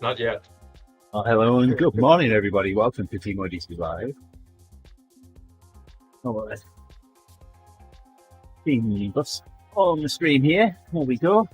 Not yet. Hello and good morning, everybody. Welcome to TeamODZ Live. Oh, let's see what's on the screen here. There we go.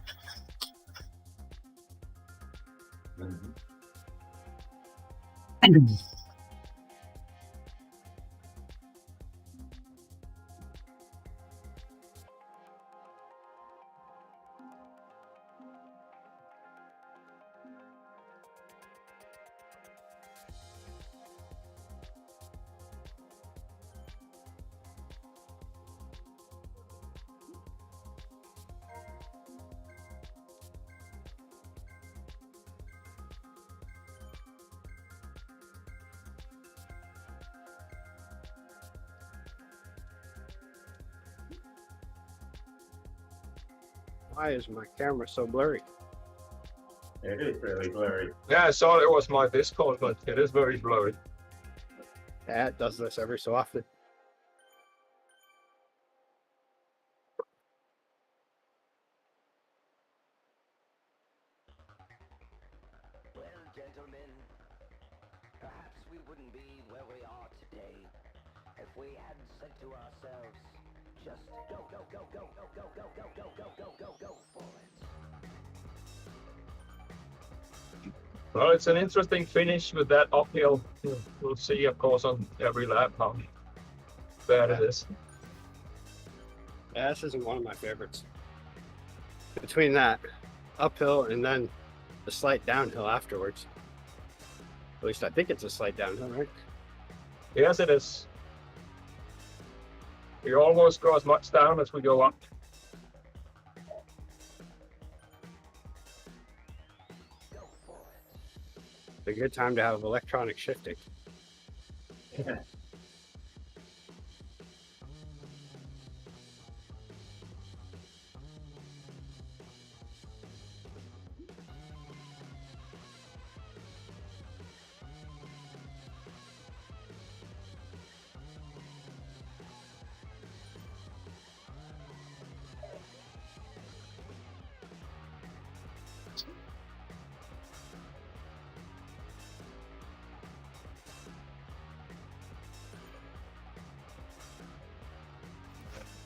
Why is my camera so blurry? It is really blurry. Yeah, I saw it was my Discord, but it is very blurry. Yeah, it does this every so often. Well, gentlemen, perhaps we wouldn't be where we are today if we hadn't said to ourselves, just go, go, go, go, go, go, go, go, go, go, go, go, go for it. Well, it's an interesting finish with that uphill. We'll see, of course, on every lap how bad it is. Yeah, this isn't one of my favorites. Between that uphill and then the slight downhill afterwards. At least I think it's a slight downhill, right? Yes, it is. We almost go as much down as we go up. It's a good time to have electronic shifting.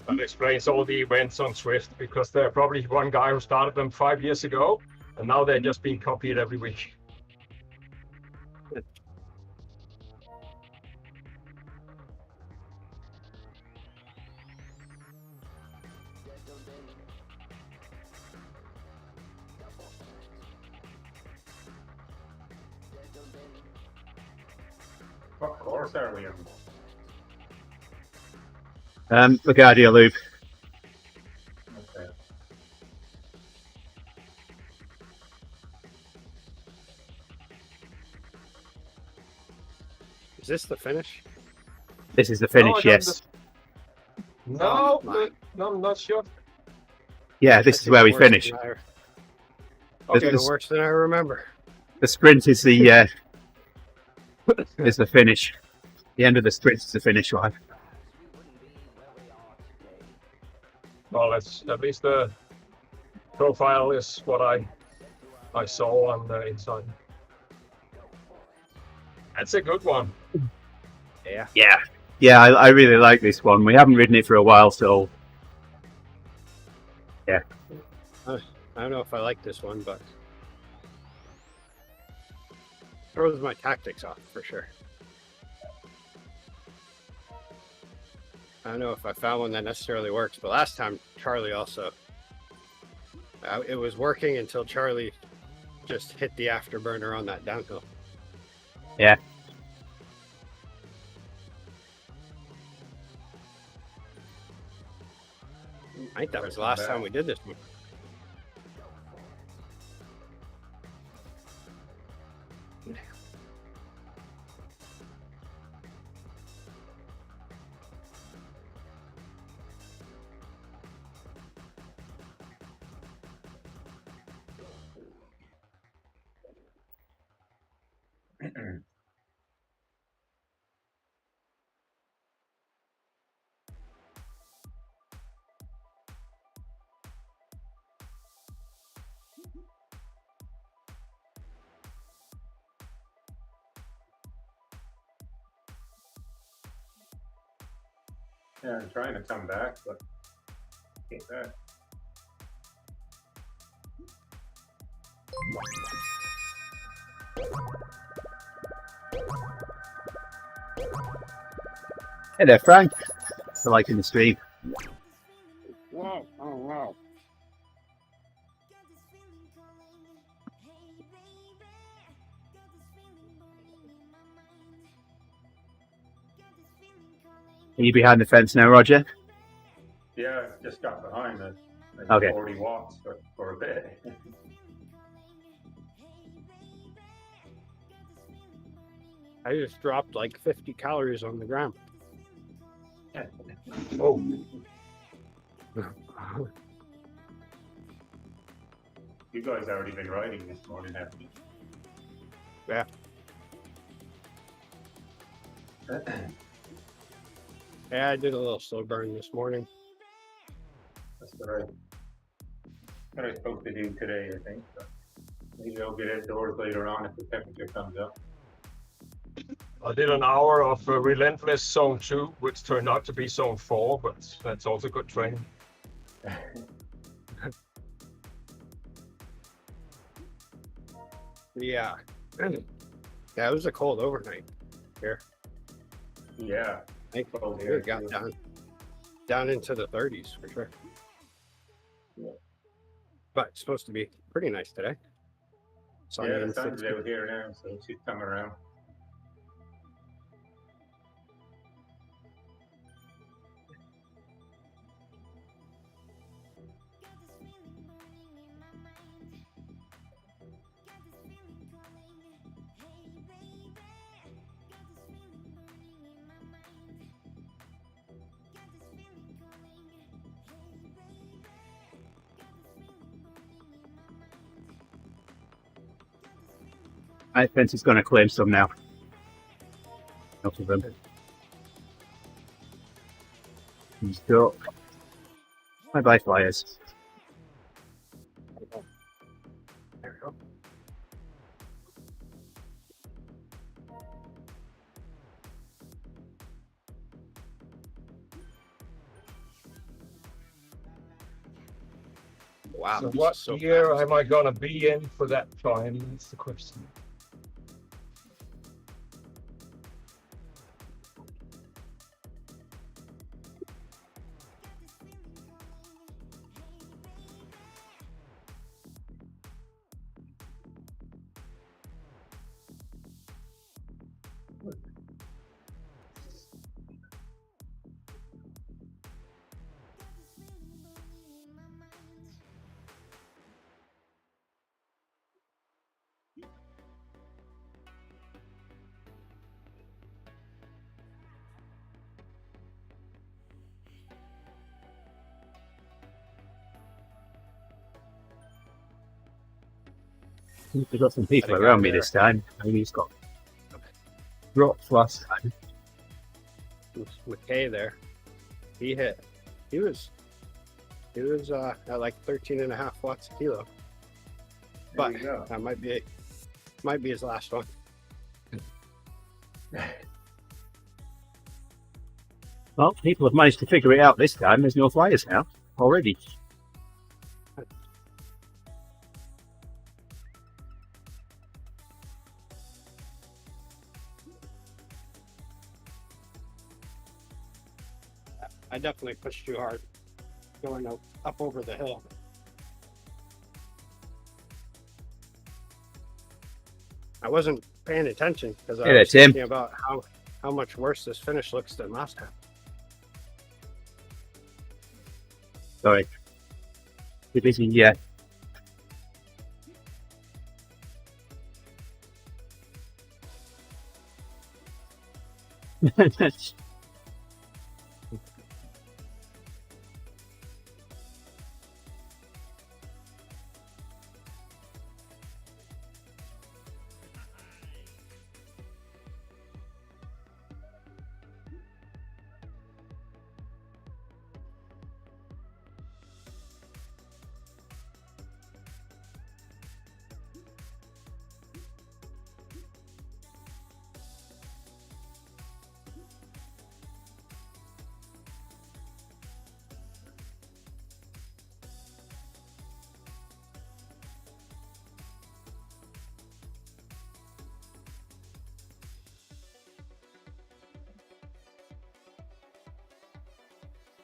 That explains all the events on Swift, because there are probably one guy who started them 5 years ago, and now they're just being copied every week. What course are we on? LaGuardia loop. Okay. Is this the finish? This is the finish, yes. No, my. no, I'm not sure. Yeah, this is where we finish. Okay, It's worse than I remember. The sprint is the is the finish. The end of the sprint is the finish line. well, it's, at least the profile is what I saw on the inside. That's a good one. Yeah. Yeah, I really like this one. We haven't ridden it for a while, so yeah. I don't know if I like this one, but throws my tactics off for sure. I don't know if I found one that necessarily works, but last time Charlie also, it was working until Charlie just hit the afterburner on that downhill. Yeah. I think that was the last time we did this one. Yeah, I'm trying to come back, but get back. Hey there, Frank. For liking the stream. Wow. Oh, wow. Are you behind the fence now, Roger? Yeah, just got behind it. Okay. 40 watts for a bit. I just dropped like 50 calories on the ground. Oh, You guys already been riding this morning, haven't you? Yeah. Yeah, I did a little slow burn this morning. That's what I was supposed to do today, I think. So maybe I'll get outdoors later on if the temperature comes up. I did an hour of relentless zone 2, which turned out to be zone 4, but that's also good training. Yeah. Yeah, it was a cold overnight here. Yeah. I think Cold it here, got too. down into the 30s for sure. Yeah. But it's supposed to be pretty nice today. Sunny Yeah, the and sun's 60. out here now, so it should come around. I fence is going to claim some now. Enough of them. He's got. Bye-bye, flyers. There we go. Wow. So this what is so year fast. am I gonna be in for that time? That's the question. There's got some people Had a guy around me there. this time. Maybe he's got dropped last time. With Kay there, he was at like 13.5 watts a kilo. There But you go. that might be his last one. Well, people have managed to figure it out this time. There's no flyers now already. I definitely pushed too hard going up over the hill. I wasn't paying attention because I Hey there, was Tim. thinking about how much worse this finish looks than last time. Sorry. Too busy, yeah.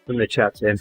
from the chat, Tim.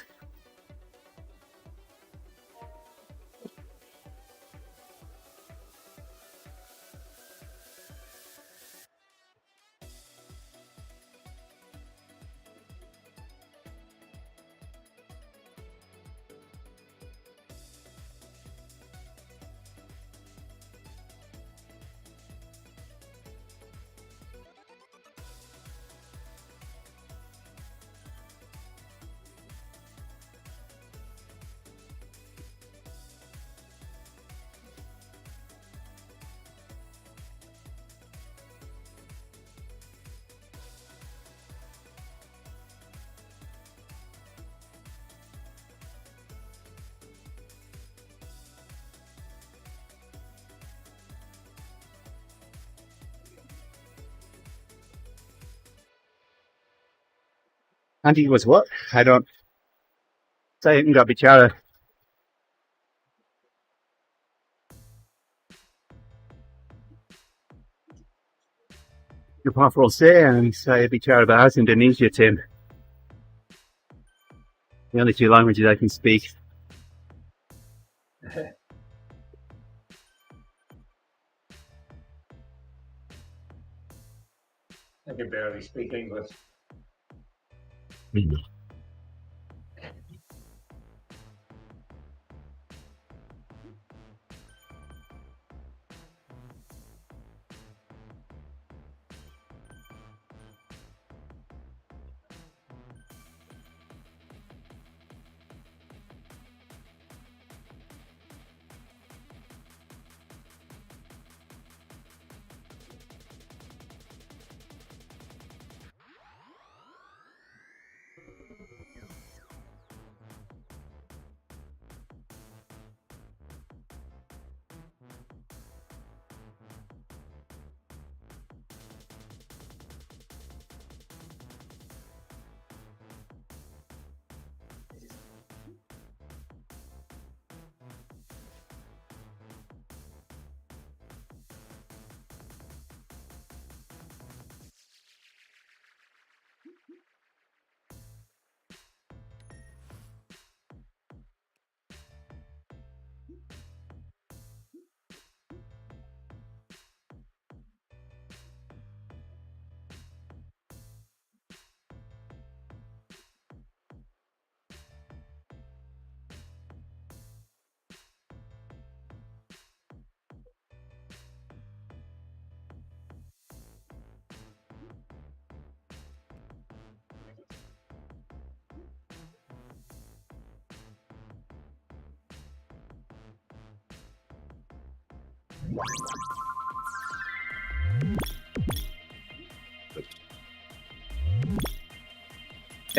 Andy was what? I don't say it and got bichara. Apa for say and saya bicara bahasa Indonesia, Tim. The only two languages I can speak. I can barely speak English.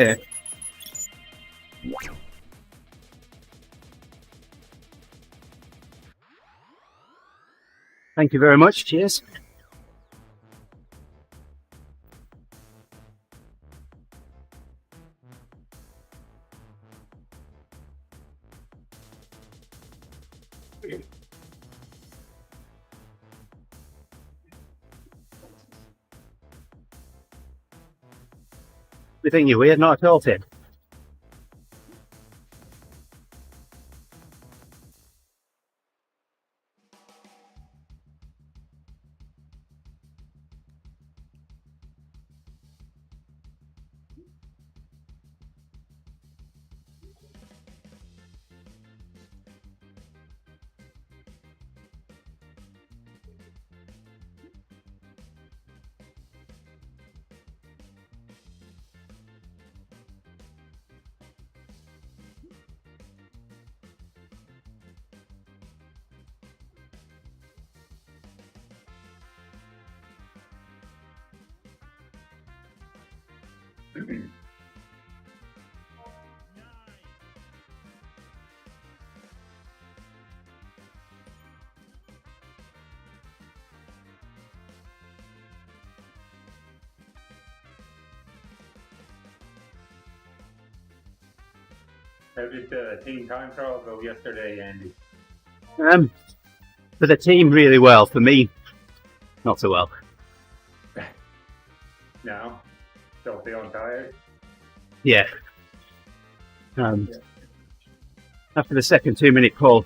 Yeah. Thank you very much. Cheers. We think you're weird, not at all, Tim. How did the team time trial go yesterday, Andy? For the team, really well. For me, not so well. No? Still feeling tired? Yeah. After the second 2-minute pull,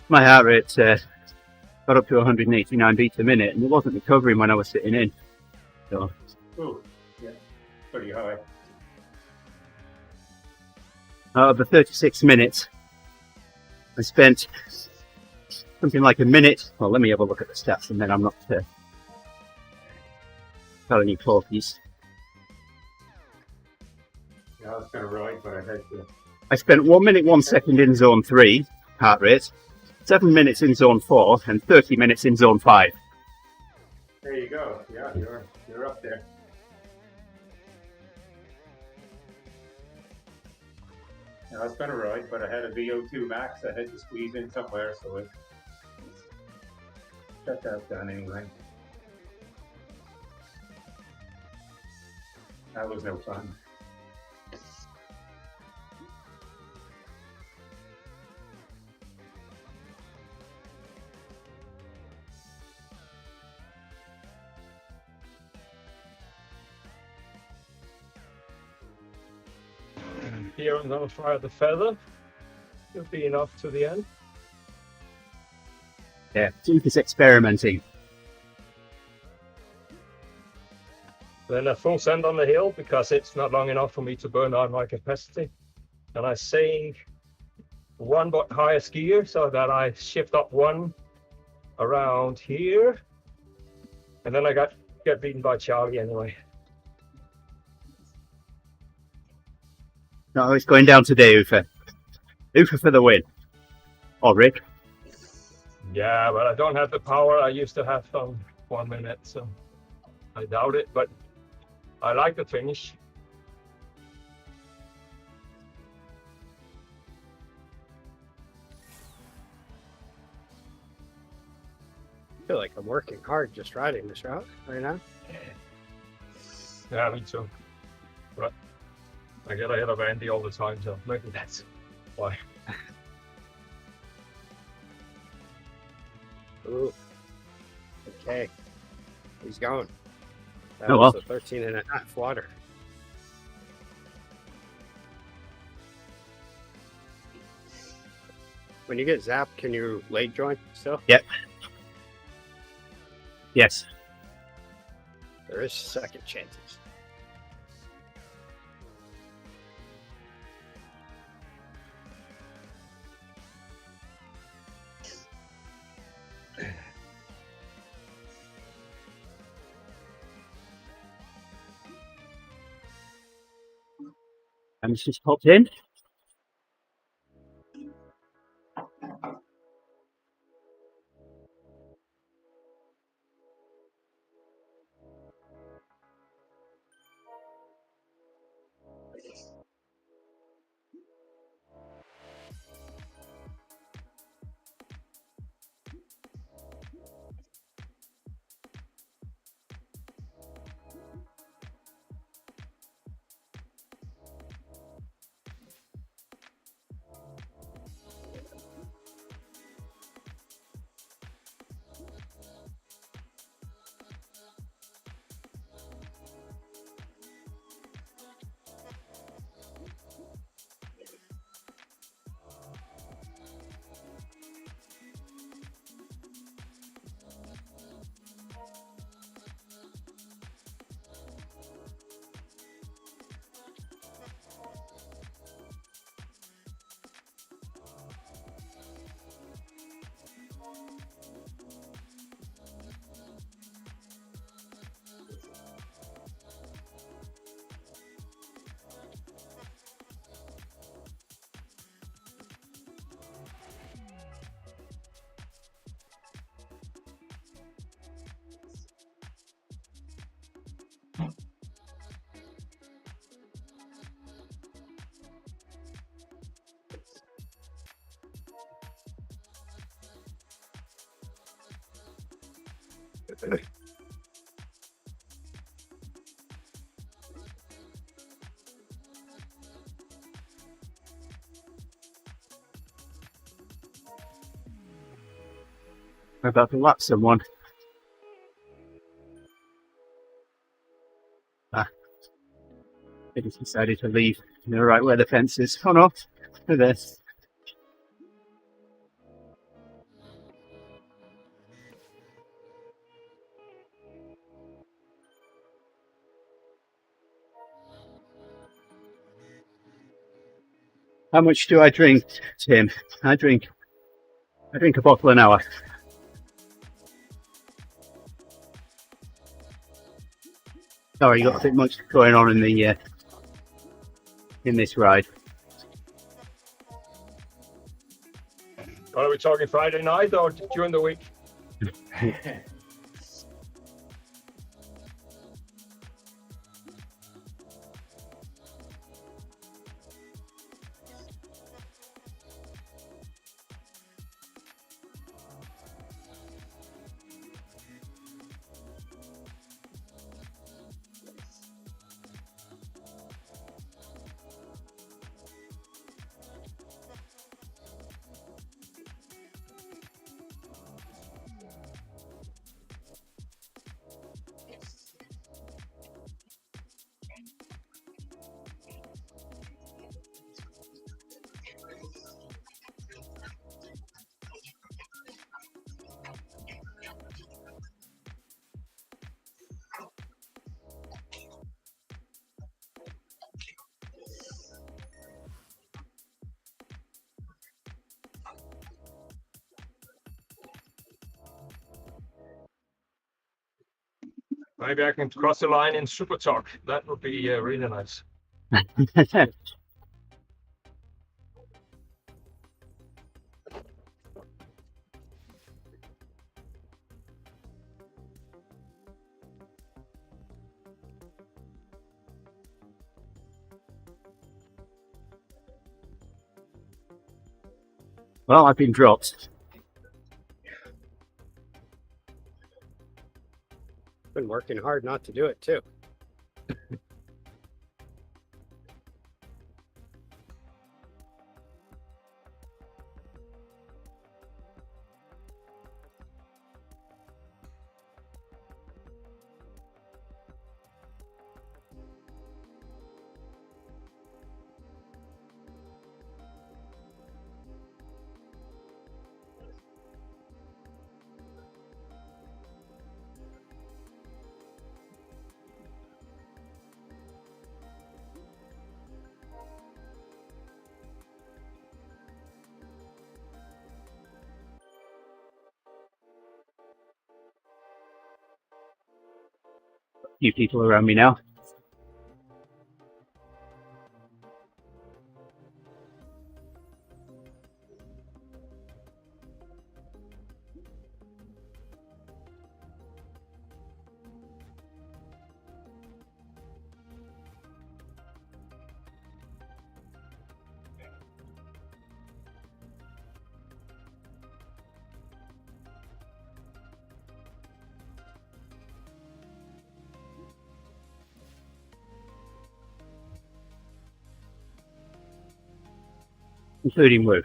my heart rate got up to 189 beats a minute, and it wasn't recovering when I was sitting in. So, Ooh, yeah, pretty high. out of the 36 minutes, I spent something like a minute. Well, let me have a look at the stats, and then I'm not telling you porkies. Yeah, I was kind of right, but I had to. I spent 1 minute 1 second in zone 3 heart rate, 7 minutes in zone 4, and 30 minutes in zone 5. There you go. Yeah, you're up there. Yeah, I was kind of right, but I had a VO2 max I had to squeeze in somewhere, so it got that done anyway. That was no fun. Here I'm gonna try the feather. Should be enough to the end. Yeah, Duke is experimenting. Then a full send on the hill because it's not long enough for me to burn out my capacity. And I sink one highest gear so that I shift up one around here. And then I get beaten by Charlie anyway. No, it's going down today, Ufa. Ufa for the win. Or Rick. Yeah, but I don't have the power I used to have on 1 minute, so I doubt it, but I like the finish. I feel like I'm working hard just riding this route right now. Yeah, me too. But I get ahead of Andy all the time, so maybe that's why. Ooh. Okay. He's going. That Oh, was well. a 13.5 water. When you get zapped, can you leg joint still? Yep. Yes. There is second chances. And it's just popped in. We're about to lap someone. Ah. I just decided to leave, right where the fence is. Oh no, they're there. How much do I drink, Tim? I drink a bottle an hour. Sorry, you got a bit much going on in the in this ride. Are we talking Friday night or during the week? Maybe I can cross the line in Super Talk. That would be really nice. Well, I've been dropped. Been working hard not to do it too. A few people around me now. Including Wu.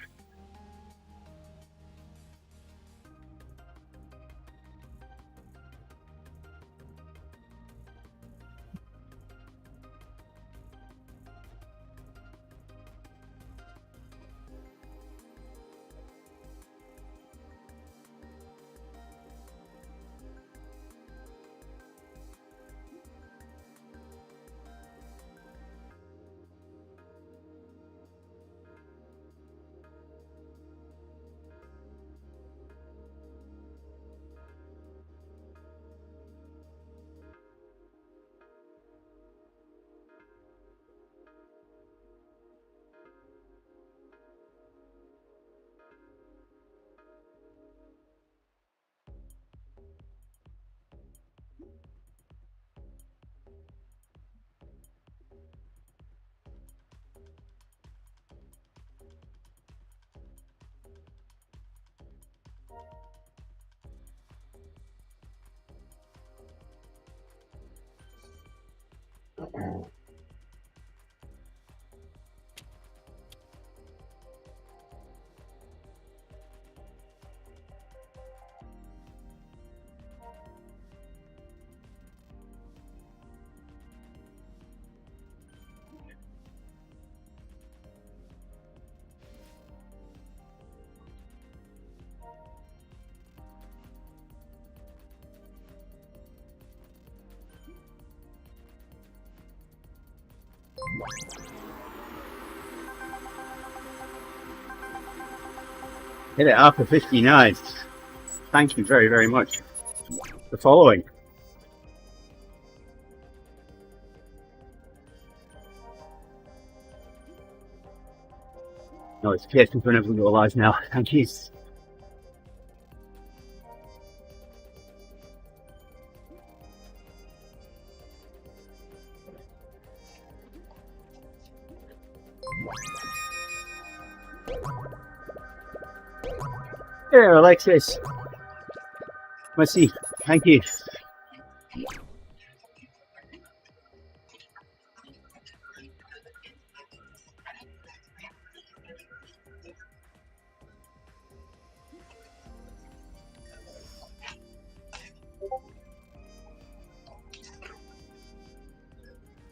Hit it after 59. Thank you very, very much for following. Notifications whenever we go live now. Thank you. Here, Alexis. Merci. Thank you.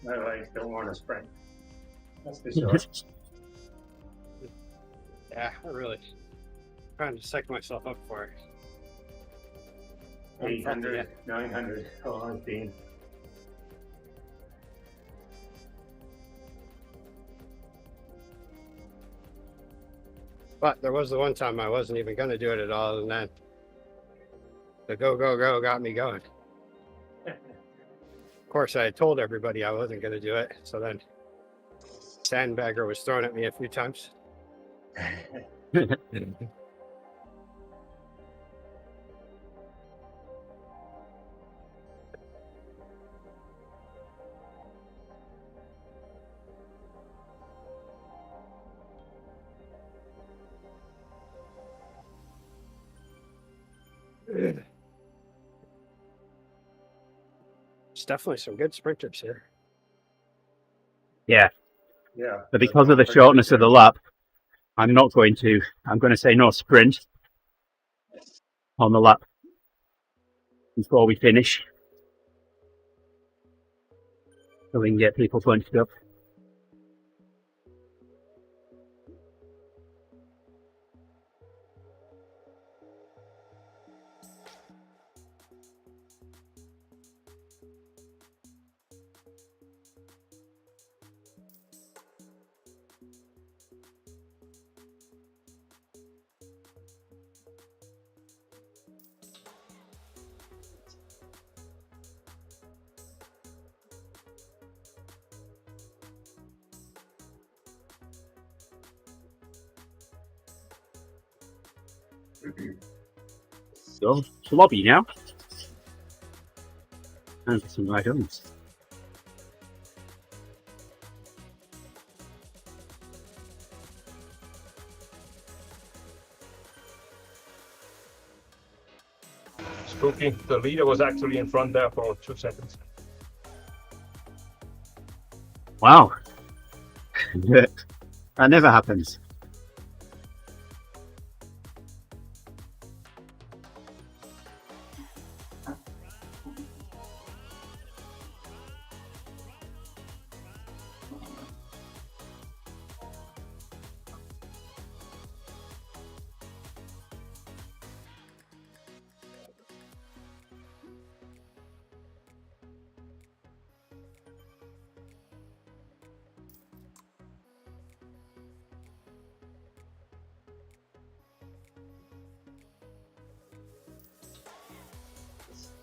My legs don't want to sprint. That's for sure. Yeah, I really trying to psych myself up for it. 800, 900. Oh, I've been. But there was the one time I wasn't even going to do it at all, and then the go, go, go got me going. Of course, I had told everybody I wasn't going to do it, so then sandbagger was thrown at me a few times. There's definitely some good sprinters here. Yeah, Yeah. but because of the shortness of the lap, I'm going to say no sprint on the lap before we finish, so we can get people bunched up. So, to lobby now. And for some items. Spooky. The leader was actually in front there for 2 seconds. Wow. That never happens.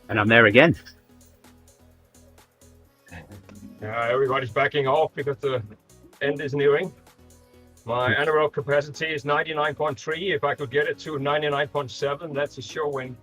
And I'm there again. Everybody's backing off because the end is nearing. My anaerobic capacity is 99.3. If I could get it to 99.7, that's a sure win.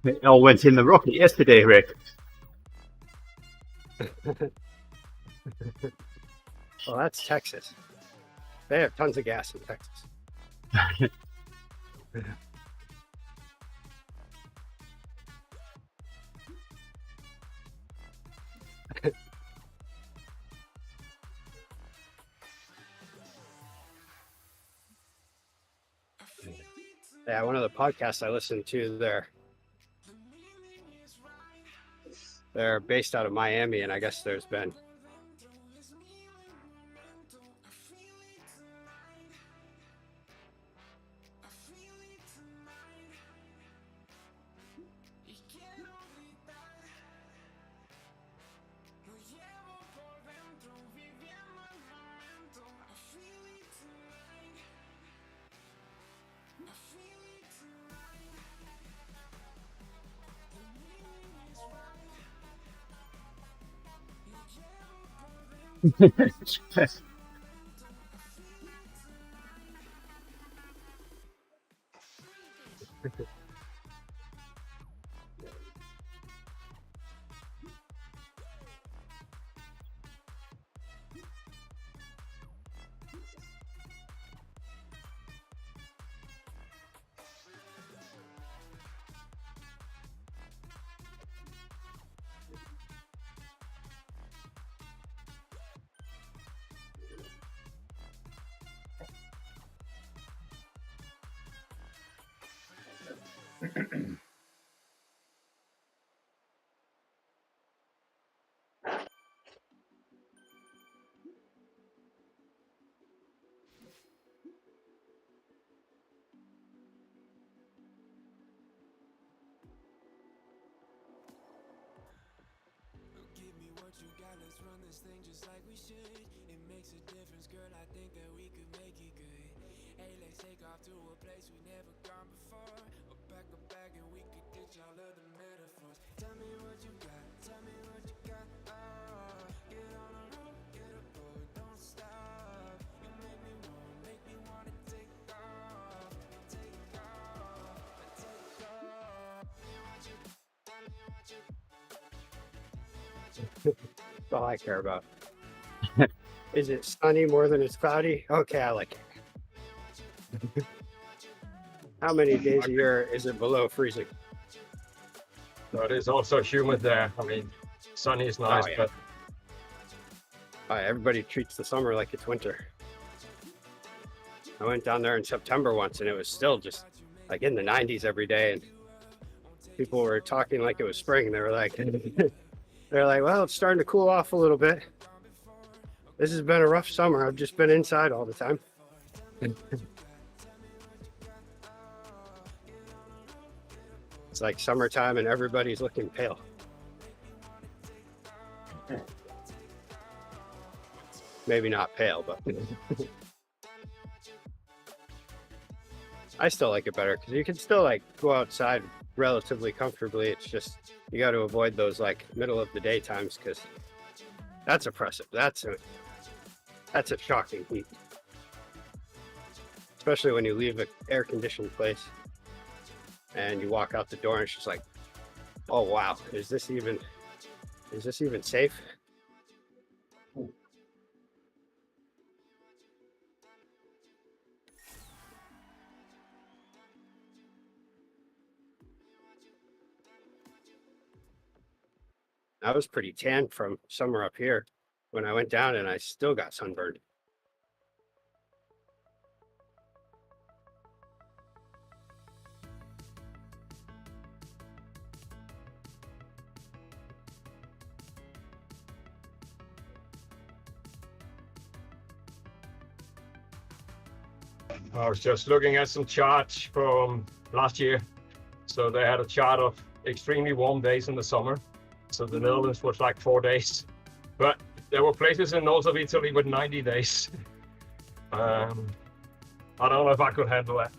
It all went in the rocket yesterday, Rick. Well, that's Texas. They have tons of gas in Texas. Yeah, one of the podcasts I listened to, they're based out of Miami, and I guess there's been that's all I care about. Is it sunny more than it's cloudy? Okay, I like it. How many days a year is it below freezing? But it's also humid there. I mean, sunny is nice, yeah. but Everybody treats the summer like it's winter. I went down there in September once, and it was still just like in the 90s every day, and people were talking like it was spring. They were like, well, it's starting to cool off a little bit. This has been a rough summer. I've just been inside all the time. It's like summertime and everybody's looking pale. Maybe not pale, but I still like it better because you can still like go outside relatively comfortably. It's just you got to avoid those like middle of the day times because that's oppressive. That's a shocking heat, especially when you leave an air conditioned place and you walk out the door and it's just like, oh wow, is this even safe? I was pretty tan from summer up here when I went down, and I still got sunburned. I was just looking at some charts from last year, So they had a chart of extremely warm days in the summer. So the Netherlands was like 4 days. But there were places in north of Italy with 90 days. I don't know if I could handle that.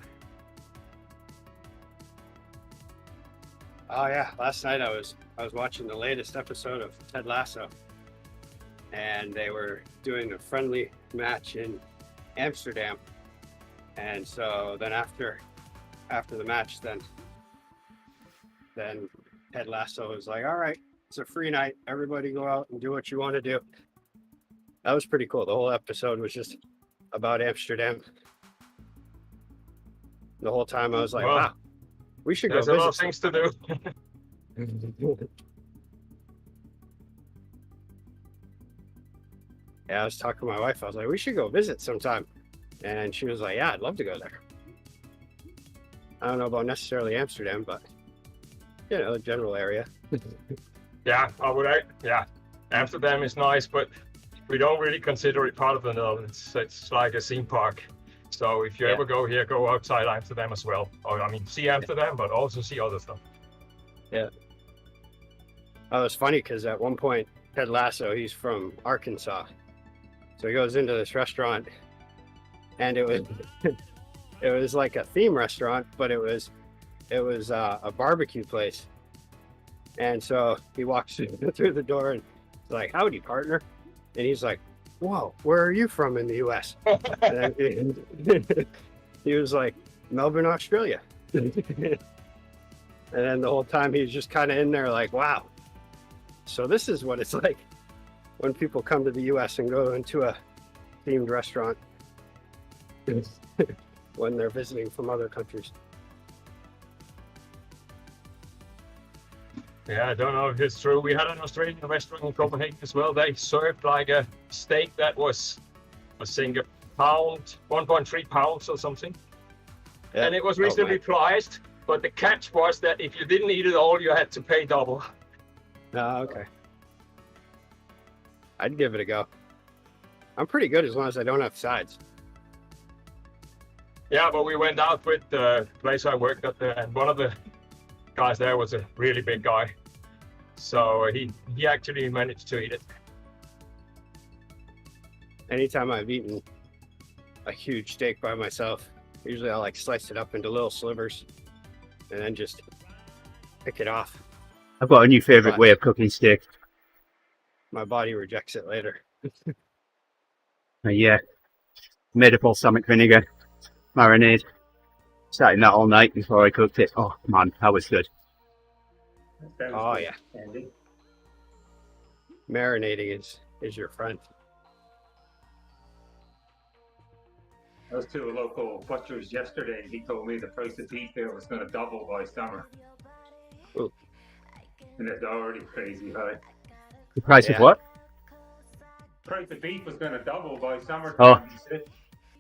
Oh yeah, last night I was watching the latest episode of Ted Lasso, and they were doing a friendly match in Amsterdam, and so then after the match, then Ted Lasso was like, "All right, it's a free night. Everybody go out and do what you want to do." That was pretty cool. The whole episode was just about Amsterdam. The whole time I was like, Well, "Wow, we should go There's a lot of visit." things to do. Yeah, I was talking to my wife. I was like, "We should go visit sometime," and she was like, "Yeah, I'd love to go there." I don't know about necessarily Amsterdam, but you know, the general area. Yeah, yeah, Amsterdam is nice, but we don't really consider it part of the Netherlands. It's like a theme park. So if you Yeah. ever go here, go outside Amsterdam as well. Or I mean, see Amsterdam, but also see other stuff. Oh, it's funny because at one point, Ted Lasso, he's from Arkansas, so he goes into this restaurant, and it was like a theme restaurant, but it was a barbecue place. And so he walks through the door and he's like, "Howdy, partner," and he's like, "Whoa, where are you from in the U.S.?" And then he was like, "Melbourne, Australia." And then the whole time he was just kind of in there like, "Wow, so this is what it's like when people come to the U.S. and go into a themed restaurant when they're visiting from other countries." Yeah, I don't know if it's true. We had an Australian restaurant in Copenhagen as well. They served like a steak that was, I think, a pound, 1.3 pounds or something. Yeah. And it was Oh, reasonably priced, but the catch was that if you didn't eat it all, you had to pay double. Oh, okay. I'd give it a go. I'm pretty good as long as I don't have sides. Yeah, but we went out with the place I worked at, and one of the guys there was a really big guy. So he actually managed to eat it. Anytime I've eaten a huge steak by myself, usually I'll like slice it up into little slivers and then just pick it off. I've got a new favourite But- way of cooking steak. My body rejects it later. Yeah, made up balsamic vinegar, marinade. Starting that all night before I cooked it. Oh man, that was good. That was Oh, good, yeah. Andy. Marinating is your friend. I was to a local butcher's yesterday, and he told me the price of beef there was going to double by summer. Ooh. And it's already crazy high. The price Yeah. of what? Price of beef was going to double by summer. Oh. He said.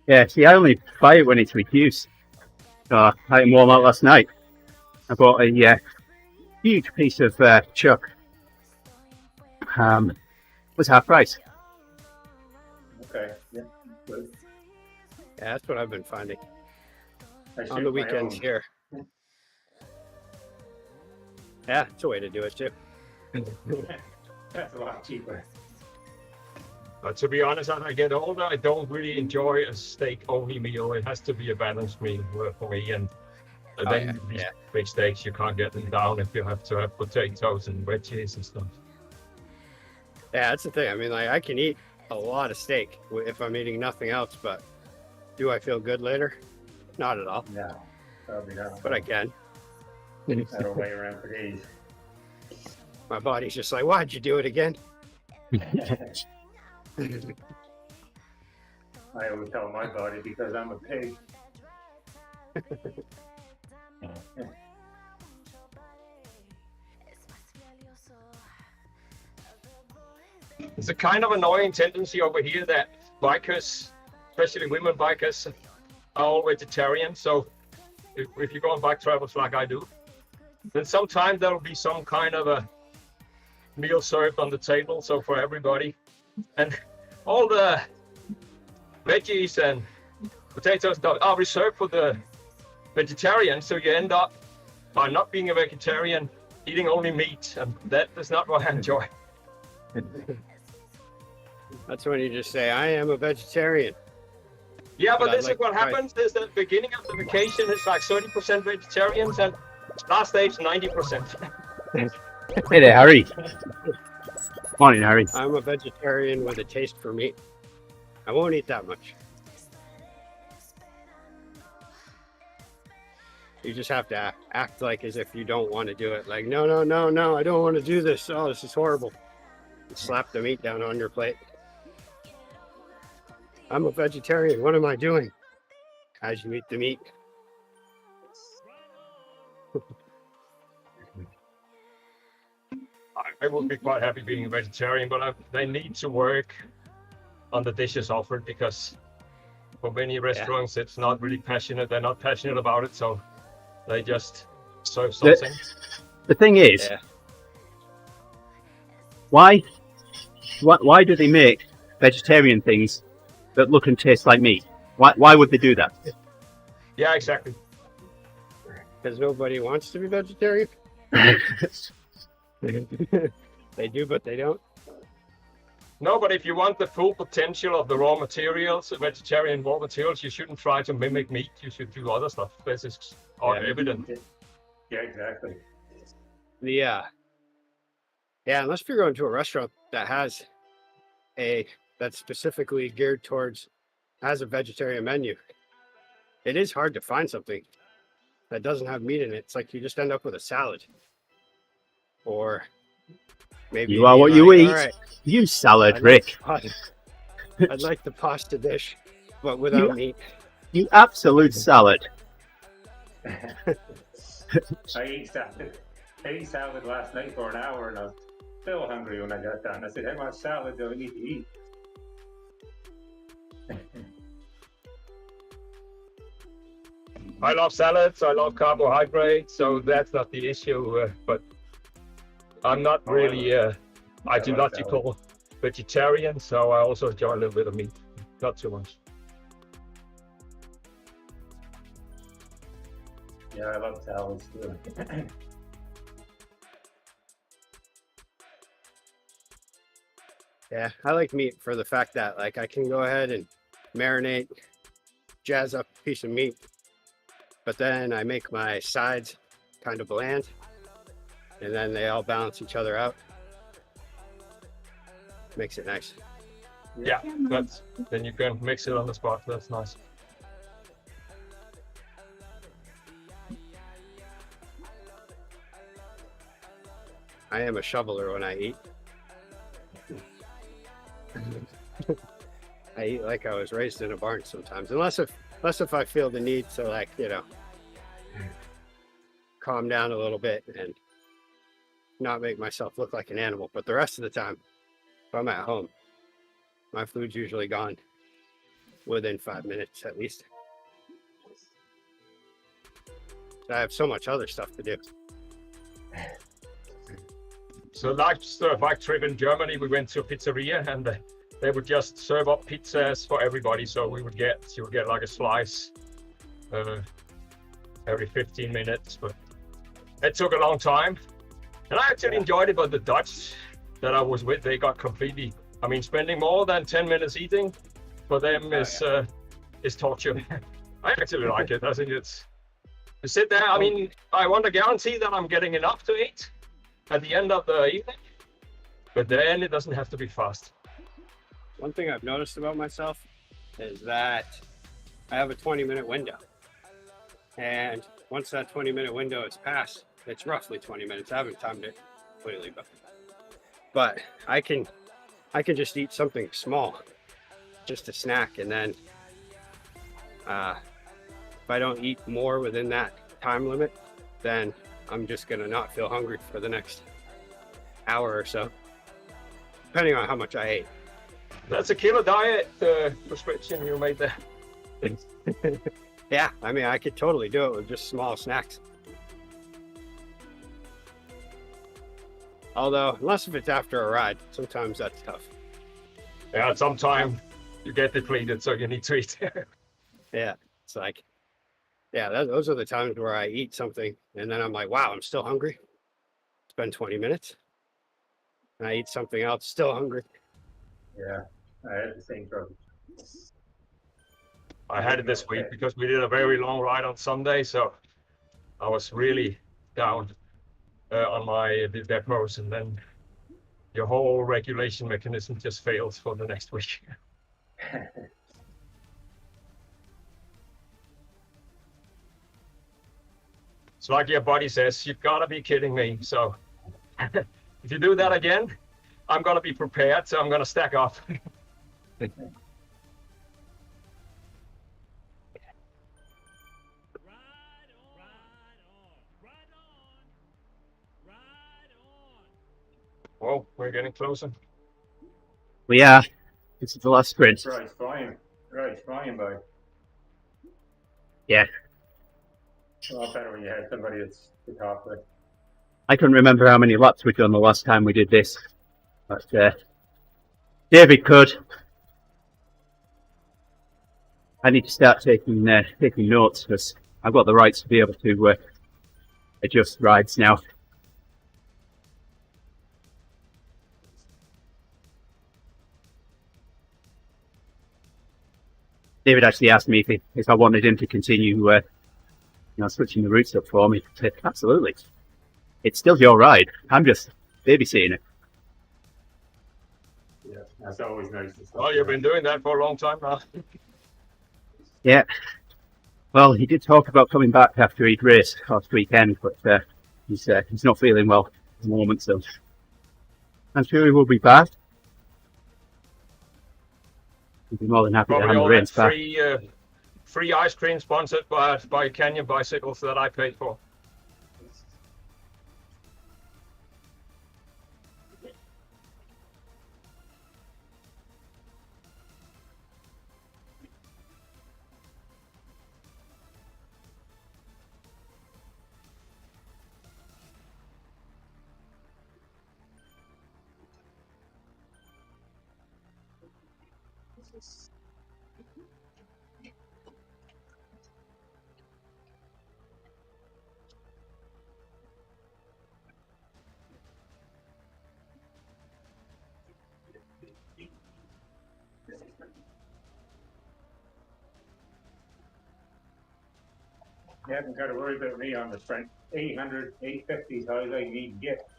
Yeah, see, I only buy it when it's reduced. So I had it warm out last night. I bought a huge piece of chuck. Was half price. Okay, yeah, good. Yeah, that's what I've been finding I on shoot the my weekends own. here. Yeah, it's a way to do it too. That's a lot cheaper. But to be honest, as I get older, I don't really enjoy a steak-only meal. It has to be a balanced meal for me. And Oh, then yeah, these yeah. big steaks, you can't get them down if you have to have potatoes and veggies and stuff. Yeah, that's the thing. I mean, like I can eat a lot of steak if I'm eating nothing else, but do I feel good later? Not at all, No, probably not. but I can. That'll weigh around for days. My body's just like, why'd you do it again? I always tell my body because I'm a pig. It's a kind of annoying tendency over here that bikers, especially women bikers, are all vegetarian. So if you go on bike travels like I do, then sometimes there'll be some kind of a meal served on the table, so for everybody. And all the veggies and potatoes are reserved for the vegetarians, so you end up by not being a vegetarian, eating only meat, and that is not what I enjoy. That's when you just say, I am a vegetarian. Yeah, but But I'd this like is what to try- happens is the beginning of the vacation is like 30% vegetarians and last day is 90%. Hey there, Harry. Morning, Harry. I'm a vegetarian with a taste for meat. I won't eat that much. You just have to act like as if you don't want to do it. Like, no, I don't want to do this. Oh, this is horrible. And slap the meat down on your plate. I'm a vegetarian. What am I doing? As you eat the meat. I would be quite happy being a vegetarian, but they need to work on the dishes offered because for many restaurants it's not really passionate. They're not passionate about it, so they just serve something. The thing is, Yeah. why do they make vegetarian things that look and taste like meat? Why would they do that? Yeah, exactly. Because nobody wants to be vegetarian. They do, but they don't. No, but if you want the full potential of the raw materials, vegetarian raw materials, you shouldn't try to mimic meat. You should do other stuff. This is evident. Yeah, exactly. Yeah, unless you're going to a restaurant that has that's specifically geared towards has a vegetarian menu, it is hard to find something that doesn't have meat in it. It's like you just end up with a salad, or maybe You are what you like, eat. "All right, You salad, I'd Rick. I'd like the pasta dish, but without meat." You absolute salad. I ate salad last night for an hour and I was still hungry when I got done. I said, how much salad do I need to eat? I love salads. I love carbohydrates, so that's not the issue. But I'm not really ideological vegetarian, so I also enjoy a little bit of meat, not too much. Yeah, I love salads too. Yeah, I like meat for the fact that like I can go ahead and marinate, jazz up a piece of meat, but then I make my sides kind of bland, and then they all balance each other out. Makes it nice. Yeah, then you can mix it on the spot. That's nice. I am a shoveler when I eat. I eat like I was raised in a barn sometimes, unless if I feel the need to, like, calm down a little bit and not make myself look like an animal. But the rest of the time, if I'm at home, my food's usually gone within 5 minutes at least. I have so much other stuff to do. So last bike trip in Germany, we went to a pizzeria and they would just serve up pizzas for everybody. So you would get like a slice every 15 minutes, but it took a long time. And I actually enjoyed it, but the Dutch that I was with, they got completely, spending more than 10 minutes eating for them is torture. I actually like it. I think it's, to sit there, I want to guarantee that I'm getting enough to eat at the end of the evening, but then it doesn't have to be fast. One thing I've noticed about myself is that I have a 20-minute window. And once that 20-minute window is passed, it's roughly 20 minutes. I haven't timed it completely, but I can just eat something small, just a snack, and then if I don't eat more within that time limit, then I'm just gonna not feel hungry for the next hour or so, depending on how much I ate. That's a killer diet prescription you made there. Yeah, I could totally do it with just small snacks. Although, unless if it's after a ride, sometimes that's tough. Yeah, sometimes you get depleted, so you need to eat. Yeah, it's like Yeah, those are the times where I eat something and then I'm like, wow, I'm still hungry. It's been 20 minutes. And I eat something else, still hungry. Yeah, I had the same trouble. I had it this week because we did a very long ride on Sunday, so I was really down on my depots, and then your whole regulation mechanism just fails for the next week. It's like your body says, you've got to be kidding me. So if you do that again, I'm going to be prepared, so I'm going to stack up. Whoa, we're getting closer. We are. This is the last sprint. Right, flying by. Yeah. A lot better when you had somebody that's the top with. I couldn't remember how many laps we'd done the last time we did this. But David could. I need to start taking notes because I've got the rights to be able to adjust rides now. David actually asked me if I wanted him to continue switching the routes up for me. I said, absolutely. It's still your ride. I'm just babysitting it. Yeah, that's always nice. Well, you've been doing that for a long time now. Yeah. Well, he did talk about coming back after he'd raced last weekend, but he's not feeling well at the moment, so I'm sure he will be back. He'd be more than happy Probably to hand the all reins that back. free ice cream sponsored by Canyon Bicycles that I paid for. You haven't got to worry about me on the sprint. 800, 850 is all I need to get.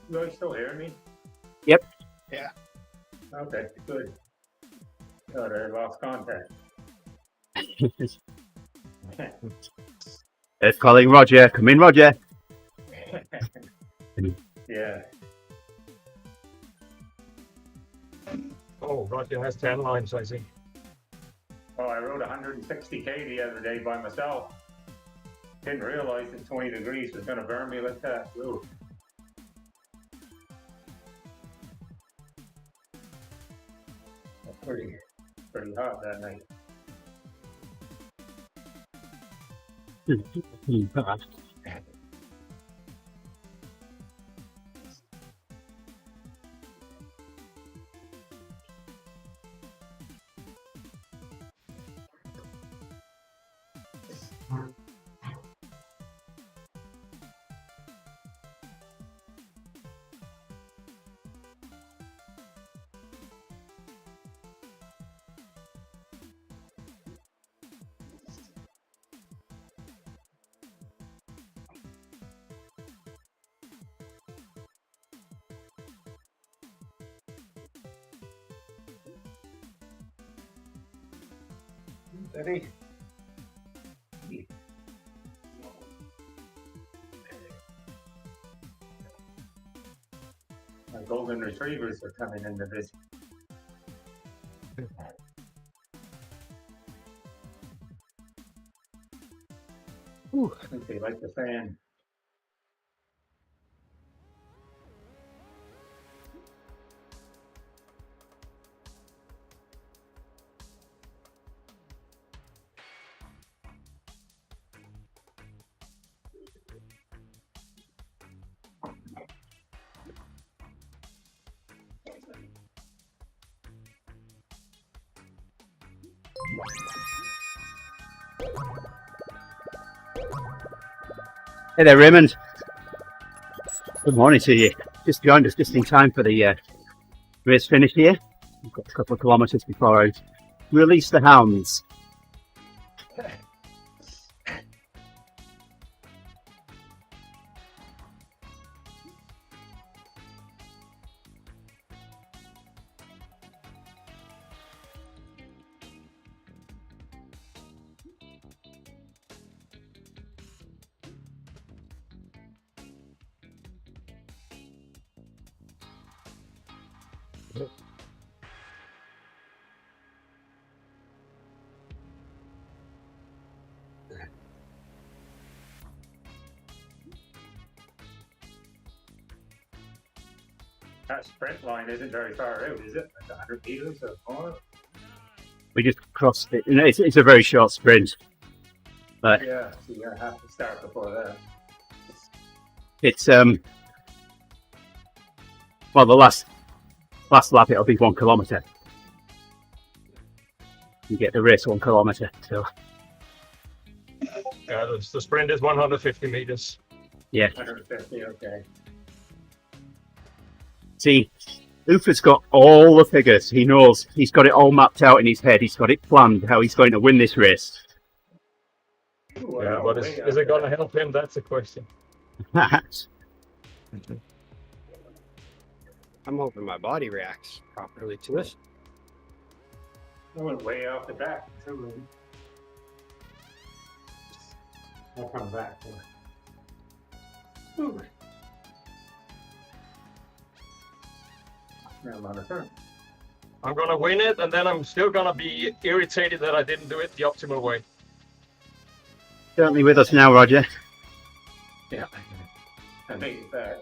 You guys still hearing me? Yep. Yeah. Okay, good. Thought I lost contact. It's calling Roger. Come in, Roger. Yeah. Oh, Roger has 10 lines, I see. Oh, I rode 160K the other day by myself. Didn't realize that 20 degrees was going to burn me like that. Ooh. Pretty hot that night. Ready? My golden retrievers are coming into this. I think they like the fan. Hey there, Raymond. Good morning to you. Just joined us just in time for the race finish here. We've got a couple of kilometres before I release the hounds. That sprint line isn't very far out, is it? Like 100 meters or more? We just crossed it. You know, it's a very short sprint, but Yeah, so you're gonna have to start before that. it's well, the last lap it'll be 1 kilometre. You get the race 1 kilometre, so Yeah, the sprint is 150 meters. yeah. 150, okay. See, Ufa's got all the figures. He knows. He's got it all mapped out in his head. He's got it planned how he's going to win this race. Ooh, Yeah, I'm but way is up it going to there. help him? That's the question. I'm hoping my body reacts properly to this. I went way off the back. I'll come back. Ooh. Now I'm on a turn. I'm going to win it, and then I'm still going to be irritated that I didn't do it the optimal way. Certainly with us now, Roger. Yeah. I made it back.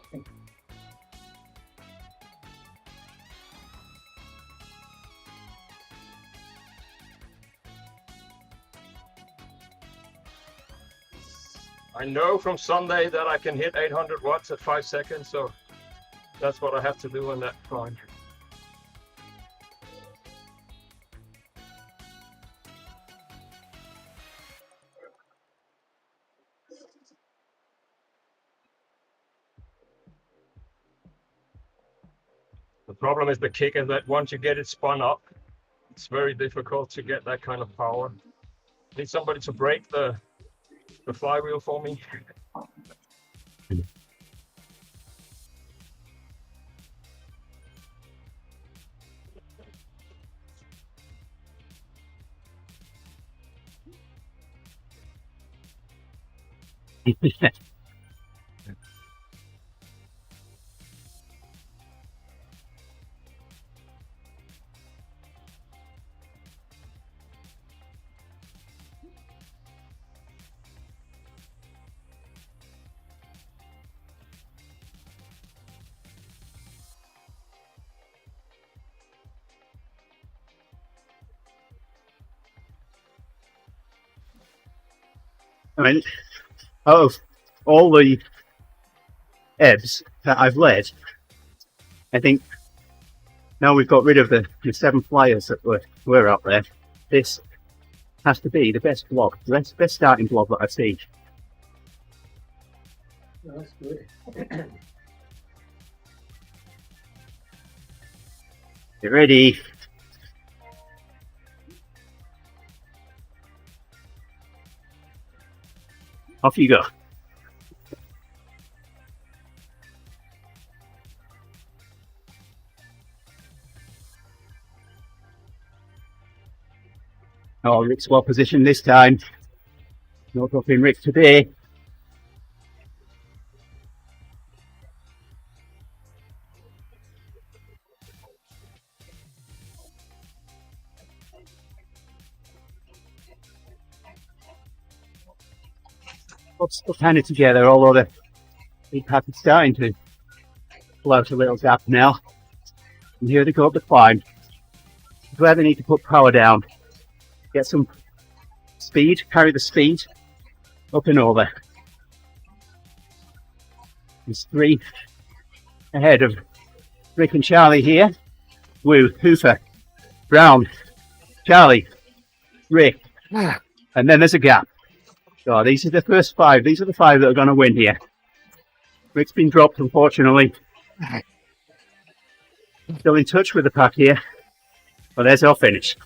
I know from Sunday that I can hit 800 watts at 5 seconds, so that's what I have to do on that climb. The problem is the kick is that once you get it spun up, it's very difficult to get that kind of power. Need somebody to break the flywheel for me. I mean, out of all the ebbs that I've led, I think now we've got rid of the 7 flyers that were up there. This has to be the best vlog, the best starting vlog that I've seen. That's good. Get ready. Off you go. Oh, Rick's well positioned this time. No dropping Rick today. Still kind of together, although the big pack is starting to pull out a little gap now. And here they go up the climb. Where they need to put power down. Get some speed, carry the speed up and over. There's 3 ahead of Rick and Charlie here. Woo, Hoofer, Brown, Charlie, Rick, and then there's a gap. So these are the first 5. These are the 5 that are going to win here. Rick's been dropped, unfortunately. Still in touch with the pack here. Well, there's our finish.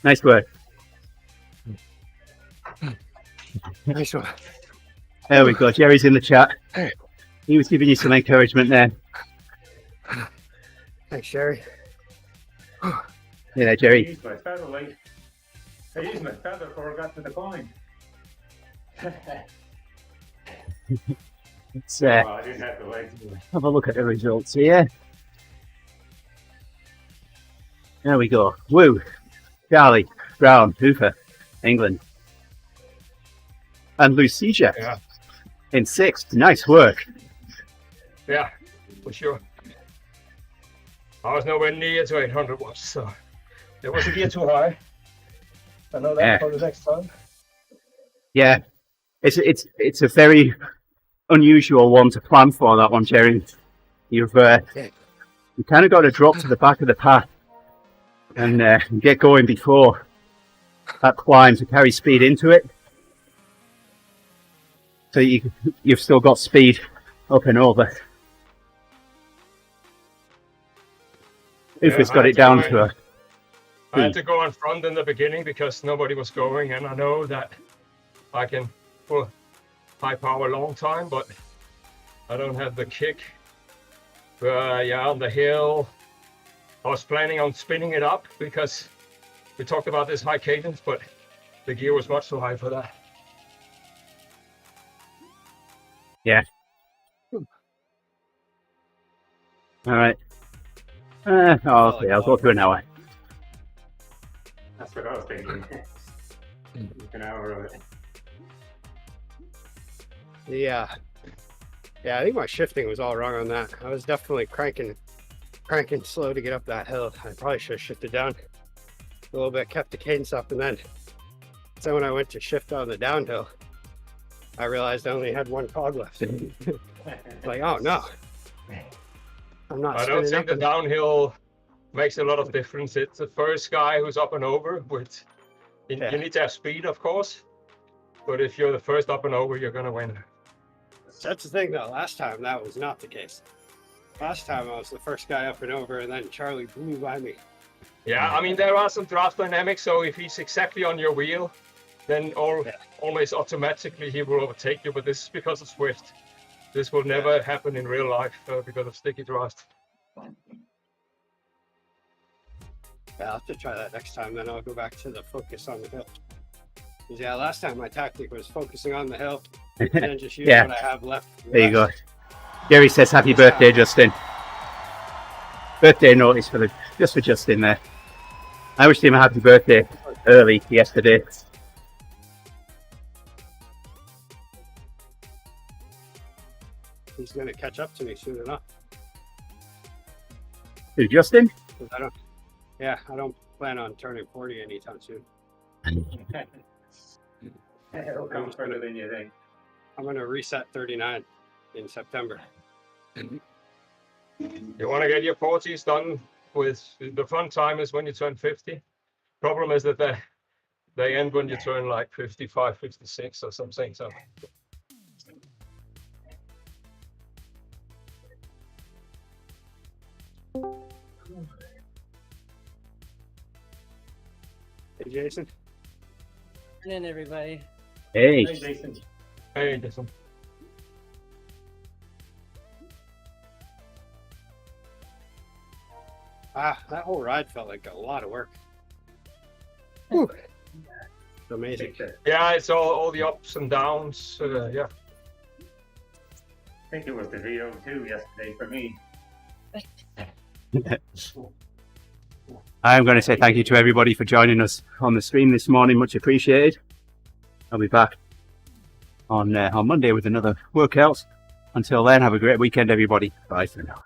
Nice work. Nice one. There we go. Jerry's in the chat. He was giving you some encouragement there. Thanks, Sherry. Yeah, I Jerry. used my feather late. I used my feather before I got to the climb. Let's Well, I didn't have the legs. have a look at the results here. There we go. Woo, Charlie, Brown, Hoofer, England. And Lucia in 6th. Nice work. Yeah, for sure. I was nowhere near to 800 watts, so it was a gear too high. I know that for the next time. Yeah, it's a very unusual one to plan for, that one, Jerry. You kind of got to drop to the back of the path and get going before that climb to carry speed into it. So you've still got speed up and over. Ufa's got it down to a... I had to go in front in the beginning because nobody was going, and I know that I can pull high power long time, but I don't have the kick. Yeah, on the hill, I was planning on spinning it up because we talked about this high cadence, but the gear was much too high for that. Yeah. All right. Okay, I'll go through an hour. That's what I was thinking. An hour of it. Yeah, I think my shifting was all wrong on that. I was definitely cranking slow to get up that hill. I probably should have shifted down a little bit, kept the cadence up, and then so when I went to shift on the downhill, I realized I only had 1 cog left. Like, oh no, I'm not. I don't think the up downhill makes a lot of difference. It's the first guy who's up and over. You need to have speed, of course, but if you're the first up and over, you're gonna win. That's the thing, though. Last time that was not the case. Last time I was the first guy up and over, and then Charlie blew by me. Yeah, I mean, there are some draft dynamics, so if he's exactly on your wheel, then almost automatically he will overtake you, but this is because of Swift. This will never happen in real life because of sticky draft. Yeah, I'll have to try that next time, then I'll go back to the focus on the hill. Because, yeah, last time my tactic was focusing on the hill and then just use what I have left. There you go. Jerry says happy birthday, Justin. Birthday notice just for Justin there. I wished him a happy birthday early yesterday. He's going to catch up to me soon enough. Who, Justin? I don't plan on turning 40 anytime soon. It'll come further than you think. I'm going to reset 39 in September. You want to get your 40s done with the fun time is when you turn 50. Problem is that They end when you turn like 55, 56 or something. So Hey, Jason. Good in, everybody. Hey, Hey, Jason. hey, listen. That whole ride felt like a lot of work. Whew. It's amazing. Yeah, it's all the ups and downs. Yeah. I think it was the VO2 yesterday for me. I'm going to say thank you to everybody for joining us on the stream this morning. Much appreciated. I'll be back on Monday with another workout. Until then, have a great weekend, everybody. Bye for now.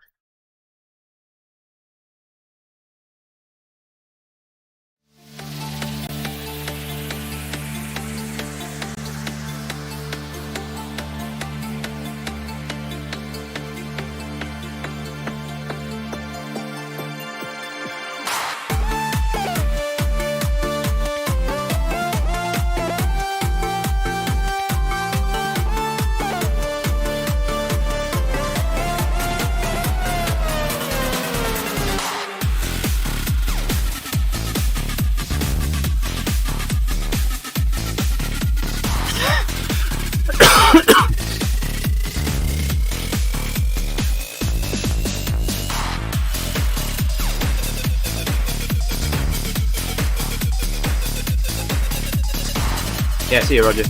Yeah, see you, Roger.